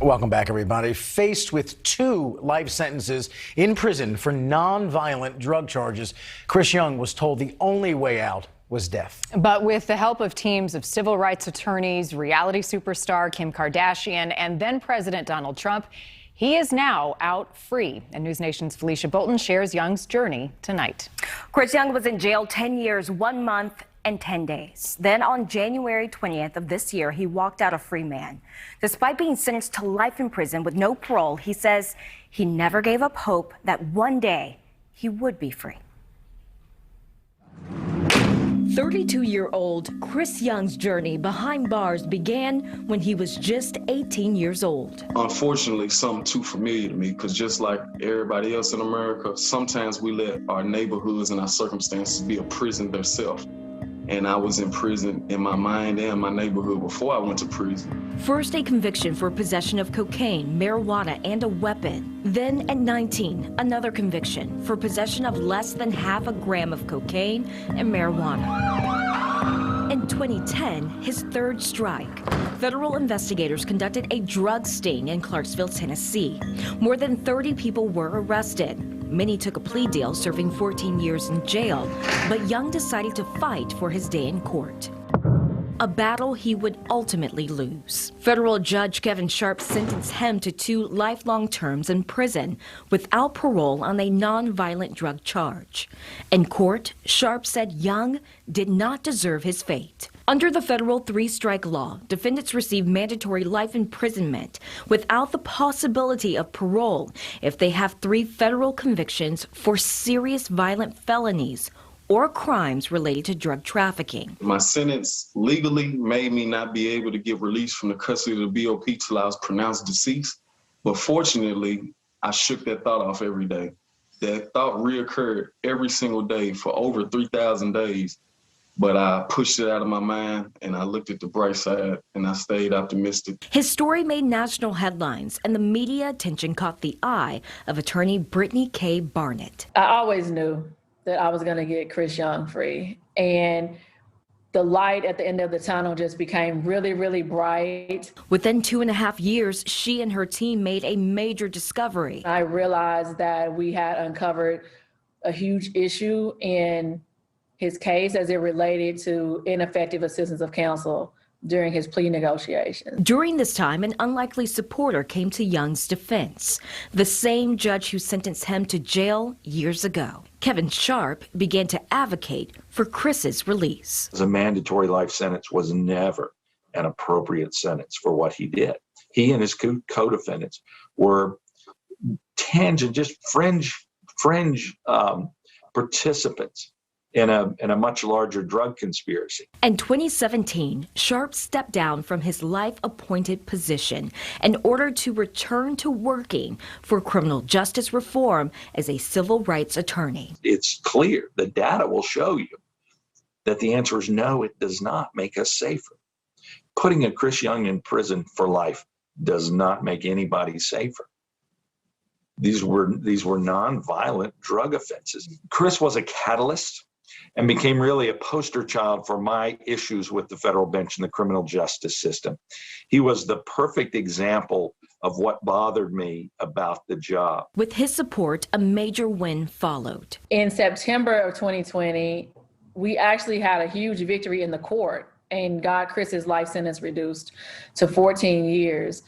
Welcome back, everybody. Faced with 2 life sentences in prison for non-violent drug charges, Chris Young was told the only way out was death. But with the help of teams of civil rights attorneys, reality superstar Kim Kardashian, and then President Donald Trump, he is now out free. And NewsNation's Felicia Bolton shares Young's journey tonight. Chris Young was in jail 10 years, 1 month, and 10 days. Then on January 20th of this year, he walked out a free man. Despite being sentenced to life in prison with no parole, he says he never gave up hope that one day he would be free. 32-year-old Chris Young's journey behind bars began when he was just 18 years old. Unfortunately, something too familiar to me, because just like everybody else in America, sometimes we let our neighborhoods and our circumstances be a prison themselves. And I was in prison in my mind and my neighborhood before I went to prison. First, a conviction for possession of cocaine, marijuana, and a weapon. Then, at 19, another conviction for possession of less than half a gram of cocaine and marijuana. In 2010, his third strike. Federal investigators conducted a drug sting in Clarksville, Tennessee. More than 30 people were arrested. Many took a plea deal, serving 14 years in jail, but Young decided to fight for his day in court. A battle he would ultimately lose. Federal Judge Kevin Sharp sentenced him to 2 lifelong terms in prison without parole on a non-violent drug charge. In court, Sharp said Young did not deserve his fate. Under the federal 3-strike law, defendants receive mandatory life imprisonment without the possibility of parole if they have 3 federal convictions for serious violent felonies or crimes related to drug trafficking. My sentence legally made me not be able to get released from the custody of the BOP till I was pronounced deceased. But fortunately, I shook that thought off every day. That thought reoccurred every single day for over 3,000 days. But I pushed it out of my mind, and I looked at the bright side, and I stayed optimistic. His story made national headlines, and the media attention caught the eye of attorney Brittany K. Barnett. I always knew that I was going to get Chris Young free. And the light at the end of the tunnel just became really, really bright. Within 2.5 years, she and her team made a major discovery. I realized that we had uncovered a huge issue in his case as it related to ineffective assistance of counsel during his plea negotiations. During this time, an unlikely supporter came to Young's defense, the same judge who sentenced him to jail years ago. Kevin Sharp began to advocate for Chris's release. A mandatory life sentence was never an appropriate sentence for what he did. He and his co-defendants were tangent, just fringe participants in a much larger drug conspiracy. In 2017, Sharp stepped down from his life-appointed position in order to return to working for criminal justice reform as a civil rights attorney. It's clear, the data will show you that the answer is no, it does not make us safer. Putting a Chris Young in prison for life does not make anybody safer. These were non-violent drug offenses. Chris was a catalyst and became really a poster child for my issues with the federal bench and the criminal justice system. He was the perfect example of what bothered me about the job. With his support, a major win followed. In September of 2020, we actually had a huge victory in the court and got Chris's life sentence reduced to 14 years.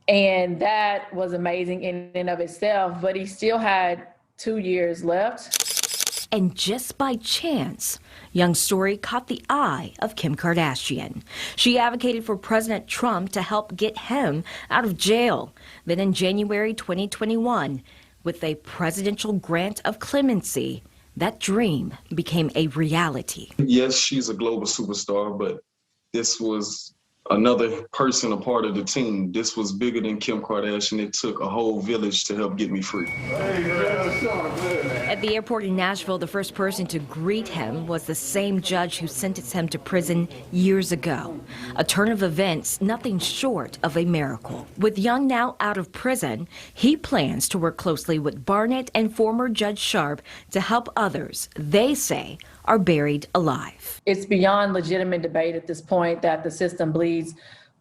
And that was amazing in and of itself, but he still had 2 years left. And just by chance, Young's story caught the eye of Kim Kardashian. She advocated for President Trump to help get him out of jail. Then in January 2021, with a presidential grant of clemency, that dream became a reality. Yes, she's a global superstar, but this was another person, a part of the team. This was bigger than Kim Kardashian. It took a whole village to help get me free. At the airport in Nashville, the first person to greet him was the same judge who sentenced him to prison years ago. A turn of events, nothing short of a miracle. With Young now out of prison, he plans to work closely with Barnett and former Judge Sharp to help others they say are buried alive. It's beyond legitimate debate at this point that the system bleeds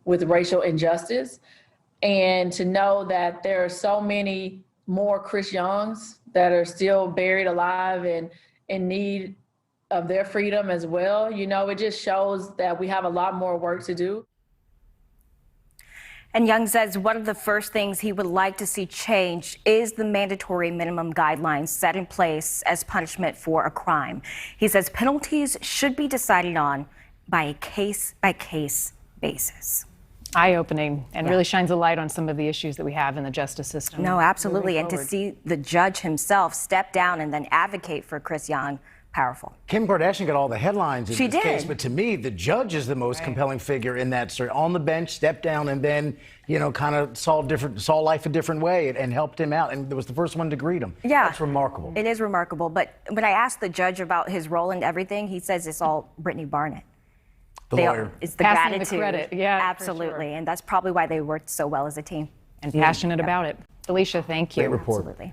with racial injustice. And to know that there are so many more Chris Youngs that are still buried alive and in need of their freedom as well, you know, it just shows that we have a lot more work to do. And Young says one of the first things he would like to see changed is the mandatory minimum guidelines set in place as punishment for a crime. He says penalties should be decided on by a case-by-case basis. Eye-opening, and really shines a light on some of the issues that we have in the justice system. No, absolutely. And to see the judge himself step down and then advocate for Chris Young, powerful. Kim Kardashian got all the headlines in She this case, did. but to me, the judge is the most compelling figure in that story. On the bench, stepped down, and then, you know, kind of saw life a different way and helped him out, and was the first one to greet him. Yeah. That's remarkable. It is remarkable. But when I asked the judge about his role in everything, he says it's all Brittany Barnett. The lawyer. It's the Passing the gratitude. credit. Yeah, for absolutely. sure. And that's probably why they worked so well as a team. And passionate about it. Felicia, thank you. Great report. Absolutely.